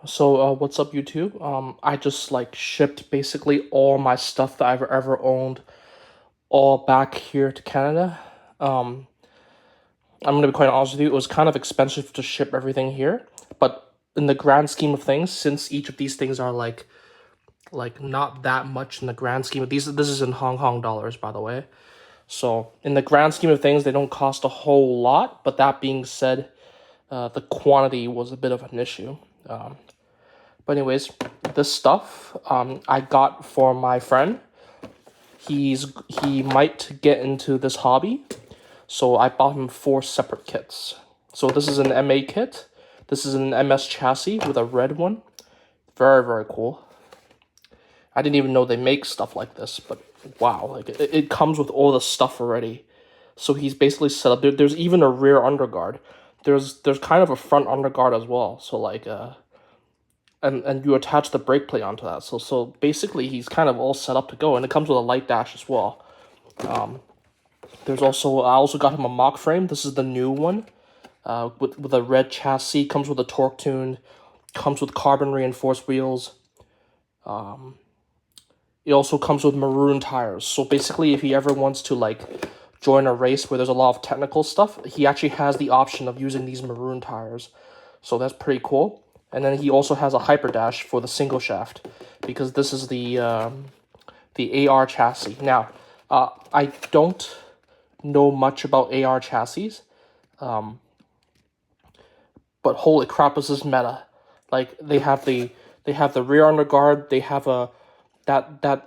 So, what's up, YouTube? I just like shipped basically all my stuff that I've ever owned all back here to Canada. Um, I'm gonna be quite honest with you, it was kind of expensive to ship everything here, but in the grand scheme of things, since each of these things are like not that much in the grand scheme of these, this is in Hong Kong dollars, by the way. So, in the grand scheme of things, they don't cost a whole lot. But that being said, the quantity was a bit of an issue. But anyways, this stuff I got for my friend. He might get into this hobby, so I bought him 4 separate kits. So this is an MA kit. This is an MS chassis with a red one. Very cool. I didn't even know they make stuff like this, but wow, like it comes with all the stuff already. So he's basically set up. There's even a rear underguard. There's kind of a front underguard as well. So like and you attach the brake plate onto that. So basically he's kind of all set up to go, and it comes with a light dash as well. I also got him a mock frame. This is the new one, with a red chassis. Comes with a torque tune, comes with carbon reinforced wheels. It also comes with maroon tires. So basically, if he ever wants to like join a race where there's a lot of technical stuff, he actually has the option of using these maroon tires. So that's pretty cool. And then he also has a hyper dash for the single shaft, because this is the AR chassis. Now, I don't know much about AR chassis, but holy crap, this is meta. Like they have the rear underguard. They have that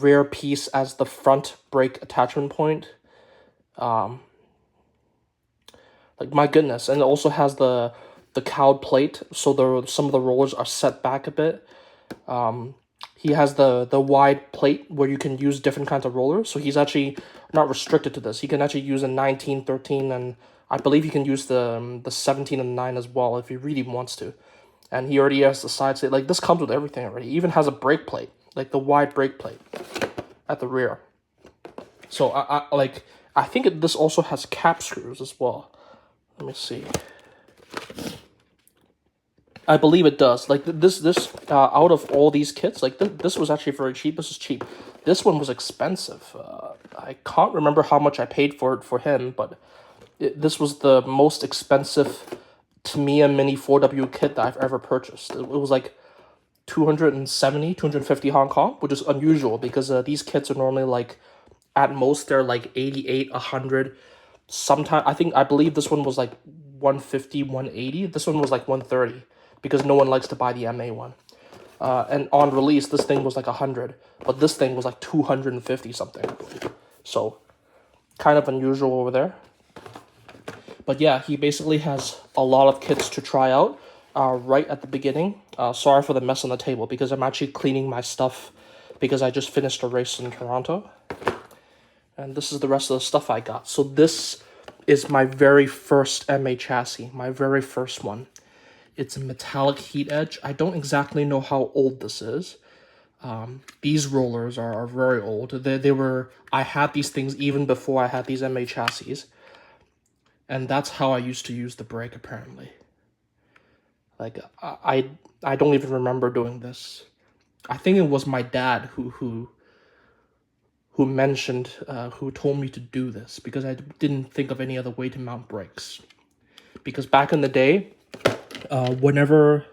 rear piece as the front brake attachment point. Like my goodness, and it also has the cowed plate, so some of the rollers are set back a bit. He has the wide plate where you can use different kinds of rollers, so he's actually not restricted to this. He can actually use a 19, 13, and I believe he can use the 17 and 9 as well if he really wants to. And he already has the side slate. Like this comes with everything already. He even has a brake plate, like the wide brake plate at the rear. So I think this also has cap screws as well. Let me see. I believe it does. Like this out of all these kits, like this was actually very cheap. This is cheap. This one was expensive. I can't remember how much I paid for it for him, but this was the most expensive Tamiya Mini 4W kit that I've ever purchased. It was like 270, 250 Hong Kong, which is unusual because these kits are normally like, at most they're like 88, 100. Sometimes I believe this one was like 150, 180. This one was like 130 because no one likes to buy the MA one. And on release, this thing was like 100, but this thing was like 250 something. So kind of unusual over there. But yeah, he basically has a lot of kits to try out right at the beginning. Sorry for the mess on the table because I'm actually cleaning my stuff because I just finished a race in Toronto. And this is the rest of the stuff I got. So this is my very first MA chassis, my very first one. It's a metallic heat edge. I don't exactly know how old this is. These rollers are very old. I had these things even before I had these MA chassis. And that's how I used to use the brake, apparently. Like, I don't even remember doing this. I think it was my dad who mentioned, who told me to do this, because I didn't think of any other way to mount brakes. Because back in the day, whenever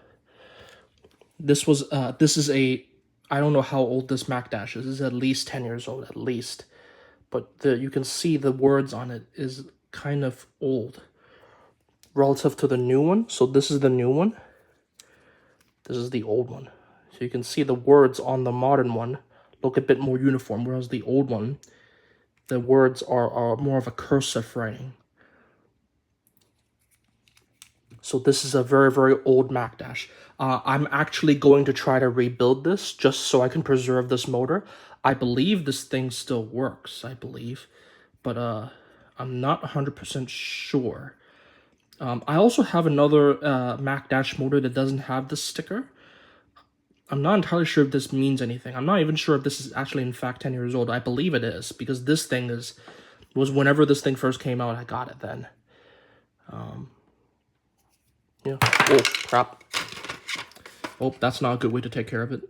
this is I don't know how old this Mac Dash is. This is at least 10 years old, at least. But you can see the words on it is kind of old relative to the new one. So this is the new one. This is the old one. So you can see the words on the modern one look a bit more uniform, whereas the old one, the words are more of a cursive writing. So this is a very old Mac Dash. I'm actually going to try to rebuild this just so I can preserve this motor. I believe this thing still works, I believe. But I'm not 100% sure. I also have another Mac Dash motor that doesn't have this sticker. I'm not entirely sure if this means anything. I'm not even sure if this is actually in fact 10 years old. I believe it is, because this thing was whenever this thing first came out, I got it then. Yeah. Oh, crap. Oh, that's not a good way to take care of it.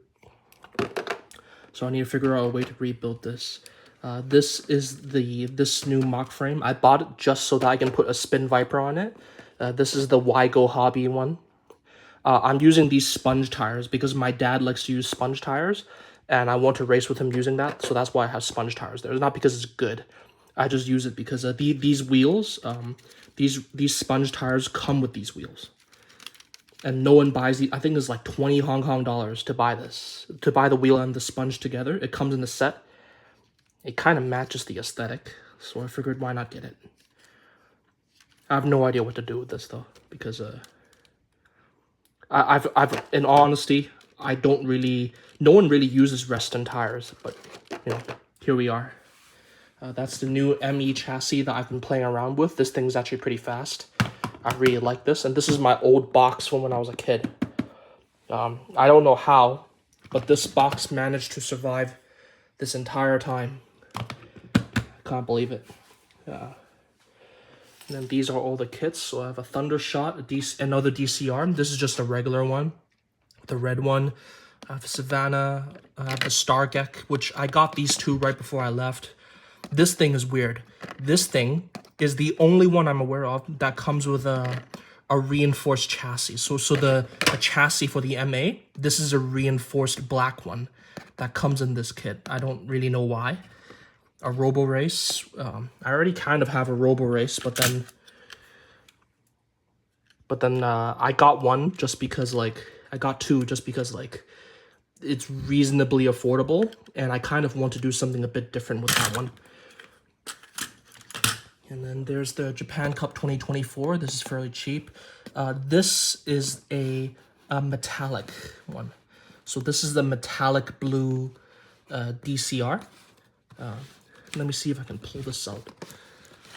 So I need to figure out a way to rebuild this. This is this new mock frame. I bought it just so that I can put a Spin Viper on it. This is the Wygo Hobby one. I'm using these sponge tires because my dad likes to use sponge tires, and I want to race with him using that, so that's why I have sponge tires there. It's not because it's good. I just use it because these wheels, these sponge tires come with these wheels. And no one buys these. I think it's like 20 Hong Kong dollars to buy this. To buy the wheel and the sponge together. It comes in the set. It kind of matches the aesthetic, so I figured why not get it. I have no idea what to do with this though, because I've in all honesty, I don't really, no one really uses Reston tires, but you know, here we are. That's the new ME chassis that I've been playing around with. This thing's actually pretty fast. I really like this, and this is my old box from when I was a kid. I don't know how, but this box managed to survive this entire time. I can't believe it. And then these are all the kits. So I have a Thundershot, another DCR. This is just a regular one, the red one. I have Savannah. I have the Stargek, which I got these two right before I left. This thing is weird. This thing is the only one I'm aware of that comes with a reinforced chassis. So the chassis for the MA, this is a reinforced black one that comes in this kit. I don't really know why. A Robo Race. I already kind of have a Robo Race, but then I got one just because I got two just because it's reasonably affordable, and I kind of want to do something a bit different with that one. And then there's the Japan Cup 2024. This is fairly cheap. This is a metallic one. So this is the metallic blue DCR. Let me see if I can pull this out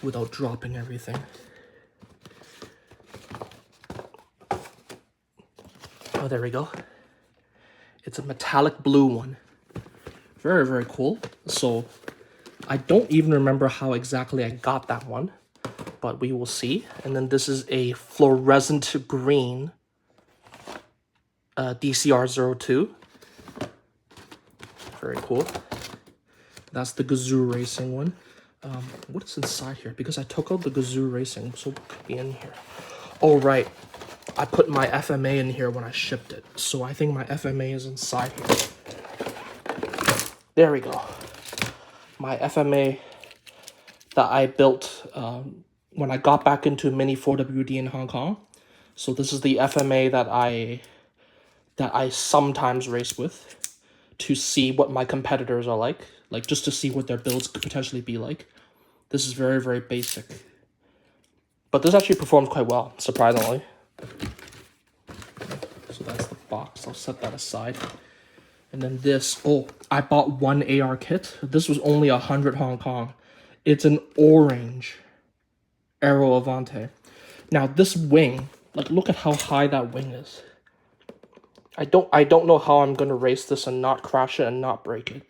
without dropping everything. Oh, there we go. It's a metallic blue one. Very, very cool. So I don't even remember how exactly I got that one, but we will see. And then this is a fluorescent green DCR02. Very cool. That's the Gazoo Racing one. What is inside here? Because I took out the Gazoo Racing, so what could be in here? Oh, right. I put my FMA in here when I shipped it, so I think my FMA is inside here. There we go. My FMA that I built when I got back into Mini 4WD in Hong Kong. So this is the FMA that I sometimes race with to see what my competitors are like just to see what their builds could potentially be like. This is very, very basic. But this actually performs quite well, surprisingly. So that's the box. I'll set that aside. And then this, oh, I bought one AR kit. This was only 100 Hong Kong. It's an orange Aero Avante. Now this wing, look at how high that wing is. I don't know how I'm gonna race this and not crash it and not break it.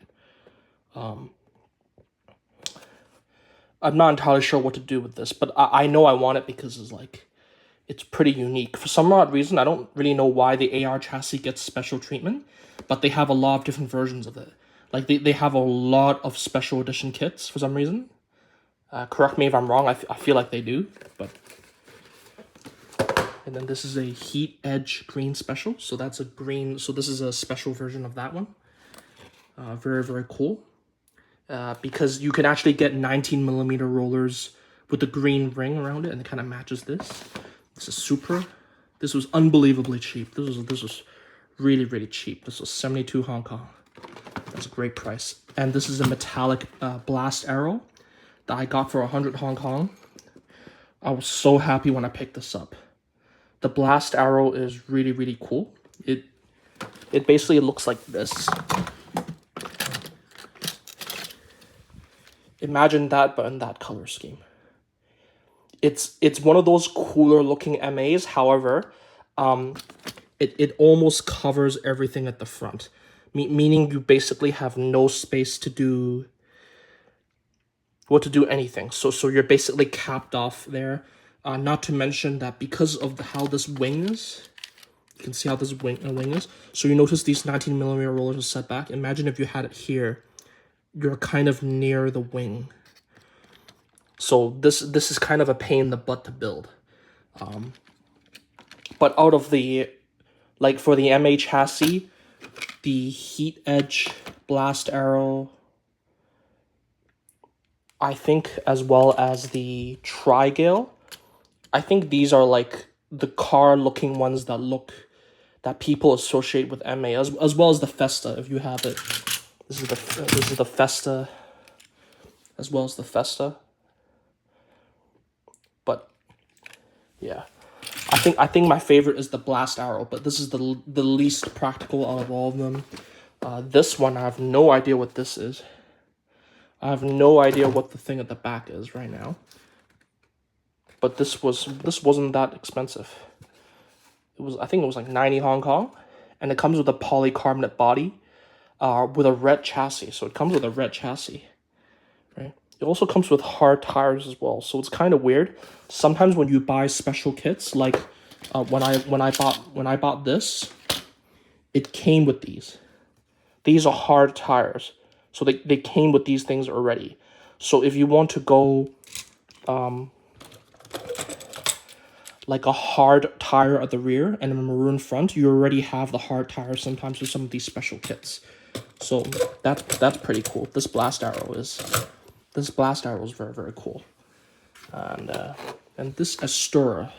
I'm not entirely sure what to do with this, but I know I want it because it's pretty unique. For some odd reason, I don't really know why the AR chassis gets special treatment, but they have a lot of different versions of it. They have a lot of special edition kits for some reason. Correct me if I'm wrong, I feel like they do, but... And then this is a Heat Edge green special, so that's a green, so this is a special version of that one. Very, very cool. Because you can actually get 19mm rollers with the green ring around it, and it kind of matches this. This is Supra. This was unbelievably cheap. This was really, really cheap. This was 72 Hong Kong. That's a great price. And this is a metallic blast arrow that I got for 100 Hong Kong. I was so happy when I picked this up. The blast arrow is really, really cool. It basically looks like this. Imagine that, but in that color scheme. It's one of those cooler looking MAs. However, it almost covers everything at the front, meaning you basically have no space to do anything. So you're basically capped off there. Not to mention that because of how this wing is, You can see how this wing is. So you notice these 19mm rollers are set back. Imagine if you had it here. You're kind of near the wing. So this is kind of a pain in the butt to build. But out of the, like for the MA chassis, the Heat Edge, Blast Arrow, I think, as well as the Tri-Gale, I think these are like the car-looking ones that people associate with MA, as well as the Festa, if you have it. This is the Festa, as well as the Festa. But yeah, I think my favorite is the Blast Arrow, but this is the least practical out of all of them. This one, I have no idea what this is. I have no idea what the thing at the back is right now. But this wasn't that expensive. I think it was like 90 Hong Kong, and it comes with a polycarbonate body, with a red chassis. So it comes with a red chassis, right? It also comes with hard tires as well. So it's kind of weird. Sometimes when you buy special kits, like when I bought this, it came with these. These are hard tires. So they came with these things already. So if you want to go like a hard tire at the rear and a maroon front, you already have the hard tire sometimes with some of these special kits. So that's pretty cool. This Blast Arrow is very, very cool. And this Astura,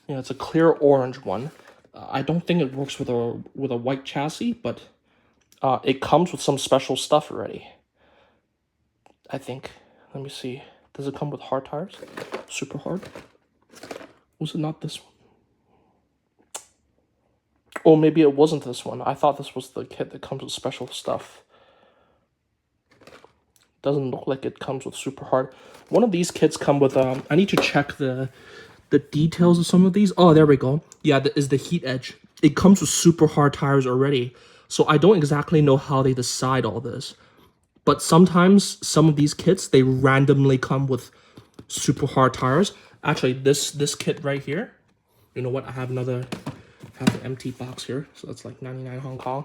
yeah, it's a clear orange one. I don't think it works with a white chassis, but it comes with some special stuff already, I think. Let me see. Does it come with hard tires? Super hard? Was it not this one? Oh, maybe it wasn't this one. I thought this was the kit that comes with special stuff. Doesn't look like it comes with super hard. One of these kits come with, I need to check the details of some of these. Oh, there we go. Yeah, that is the Heat Edge. It comes with super hard tires already. So I don't exactly know how they decide all this. But sometimes some of these kits, they randomly come with super hard tires. Actually, this kit right here, you know what? I have an empty box here. So that's like 99 Hong Kong.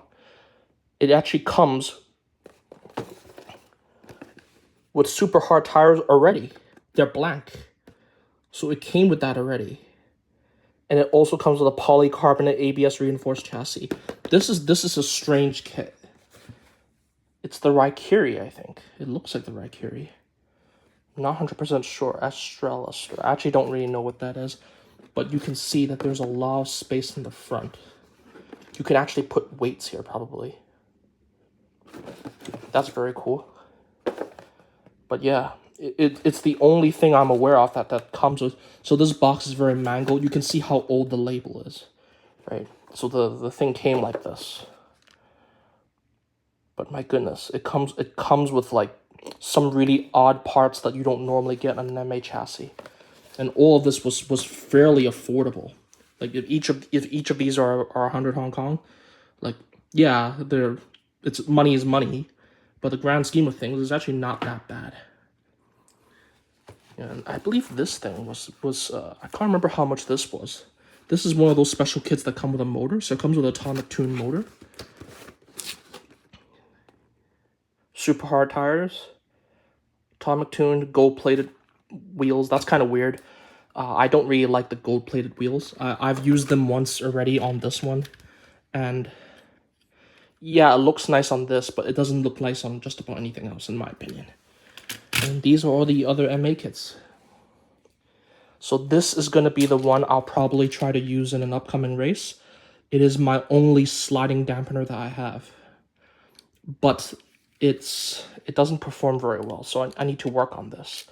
It actually comes with super hard tires already. They're blank. So it came with that already. And it also comes with a polycarbonate ABS reinforced chassis. This is a strange kit. It's the Raikiri, I think. It looks like the Raikiri. I'm not 100% sure. Estrella. I actually don't really know what that is. But you can see that there's a lot of space in the front. You can actually put weights here, probably. That's very cool. But yeah, it's the only thing I'm aware of that comes with. So this box is very mangled. You can see how old the label is, right? So the thing came like this. But my goodness, it comes with like some really odd parts that you don't normally get on an MA chassis. And all of this was fairly affordable. Like if each of these are 100 Hong Kong, like yeah, it's money is money, but the grand scheme of things is actually not that bad. And I believe this thing was I can't remember how much this was. This is one of those special kits that come with a motor, so it comes with an atomic tune motor. Super hard tires, atomic tuned, gold plated wheels. That's kind of weird. I don't really like the gold plated wheels. I've used them once already on this one, and yeah, it looks nice on this, but it doesn't look nice on just about anything else, in my opinion. And these are all the other MA kits. So this is going to be the one I'll probably try to use in an upcoming race. It is my only sliding dampener that I have. But it doesn't perform very well, so I need to work on this.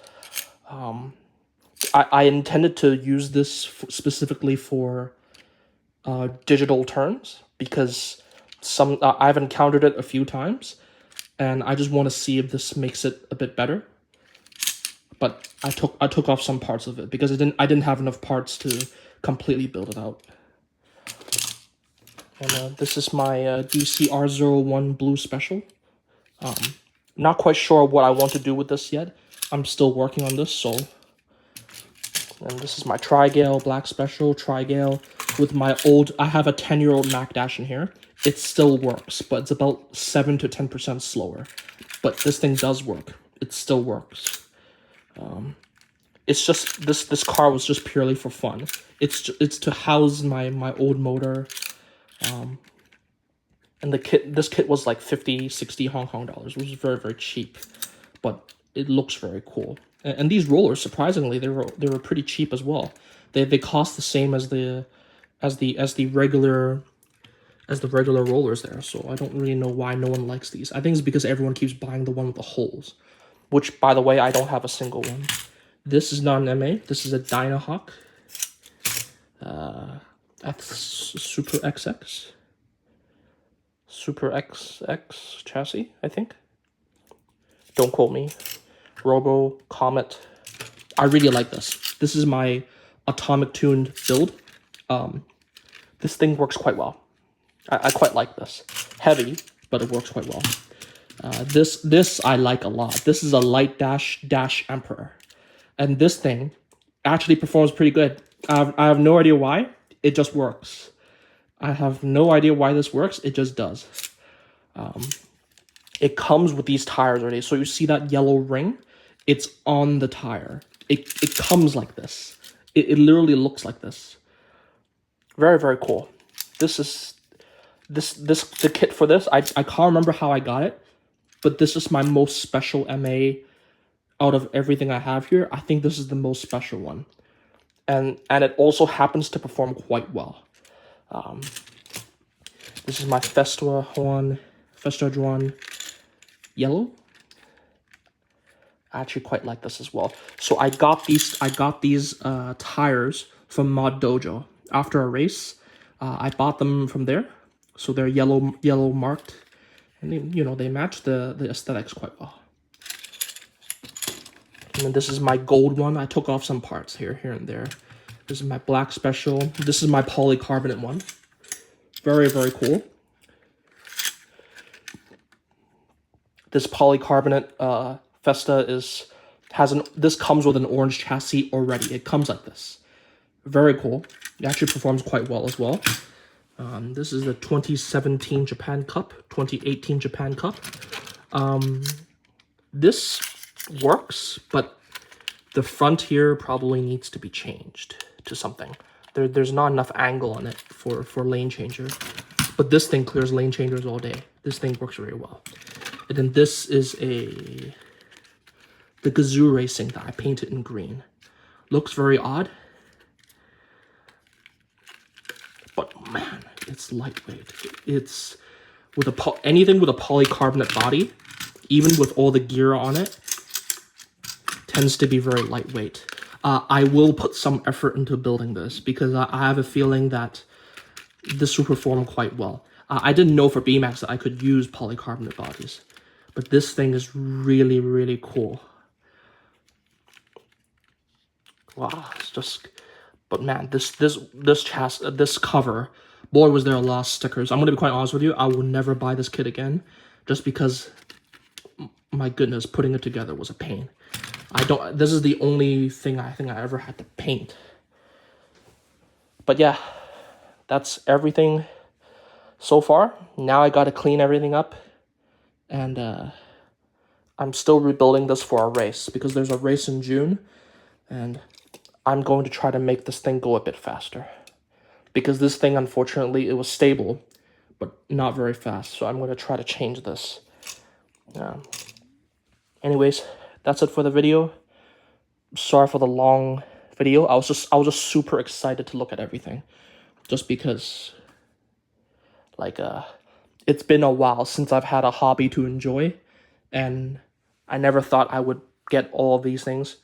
I intended to use this specifically for digital turns, because I've encountered it a few times, and I just want to see if this makes it a bit better. But I took off some parts of it because I didn't have enough parts to completely build it out. And this is my DC R01 Blue Special. Not quite sure what I want to do with this yet. I'm still working on this, so. And this is my Tri-Gale Black Special, Tri-Gale. with my old, I have a 10-year-old Mac Dash in here. It still works, but it's about 7 to 10% slower. But this thing does work. It still works. It's just, this car was just purely for fun. It's to house my old motor. And this kit was like 50, 60 Hong Kong dollars, which is very, very cheap. But it looks very cool. And these rollers, surprisingly, they were pretty cheap as well. They cost the same as the regular rollers there. So I don't really know why no one likes these. I think it's because everyone keeps buying the one with the holes, which, by the way, I don't have a single one. This is not an MA. This is a Dynahawk. That's Super XX. Super XX chassis, I think. Don't quote me. Robo Comet. I really like this. This is my atomic tuned build. This thing works quite well. I quite like this. Heavy, but it works quite well. This I like a lot. This is a Light Dash Emperor. And this thing actually performs pretty good. I have no idea why. It just works. I have no idea why this works. It just does. It comes with these tires already. So you see that yellow ring? It's on the tire. It comes like this. It literally looks like this. Very, very cool. This is the kit for this. I can't remember how I got it, but this is my most special MA out of everything I have here. I think this is the most special one. And it also happens to perform quite well. This is my Festa Juan yellow. I actually quite like this as well. So I got these tires from Mod Dojo after a race. I bought them from there, so they're yellow marked, and they match the aesthetics quite well. And then this is my gold one. I took off some parts here and there. This is my black special. This is my polycarbonate one. Very, very cool. This polycarbonate Festa this comes with an orange chassis already. It comes like this. Very cool. It actually performs quite well as well. This is the 2017 Japan Cup, 2018 Japan Cup. This works, but the front here probably needs to be changed to something. There's not enough angle on it for lane changer. But this thing clears lane changers all day. This thing works very well. And then this is the Gazoo Racing that I painted in green. Looks very odd. But man, it's lightweight. It's anything with a polycarbonate body, even with all the gear on it, tends to be very lightweight. I will put some effort into building this because I have a feeling that this will perform quite well. I didn't know for BMAX that I could use polycarbonate bodies, but this thing is really, really cool. Wow, it's just, but man, this cover, boy, was there a lot of stickers. I'm gonna be quite honest with you. I will never buy this kit again, just because, my goodness, putting it together was a pain. This is the only thing I think I ever had to paint. But yeah, that's everything so far. Now I gotta clean everything up, and I'm still rebuilding this for a race, because there's a race in June, and I'm going to try to make this thing go a bit faster. Because this thing, unfortunately, it was stable, but not very fast, so I'm going to try to change this. Anyways, that's it for the video. Sorry for the long video. I was just super excited to look at everything, just because, like, it's been a while since I've had a hobby to enjoy, and I never thought I would get all of these things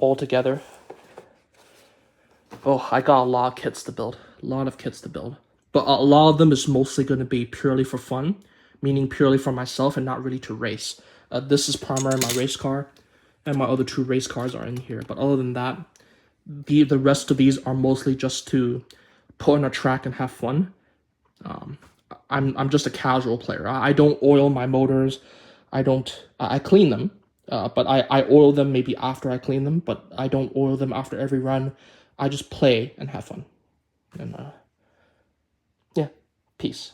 all together. Oh, I got a lot of kits to build. But a lot of them is mostly going to be purely for fun, meaning purely for myself and not really to race. This is primarily my race car, and my other 2 race cars are in here. But other than that, the rest of these are mostly just to put on a track and have fun. I'm just a casual player. I don't oil my motors. I clean them, but I oil them maybe after I clean them, but I don't oil them after every run. I just play and have fun. And yeah, peace.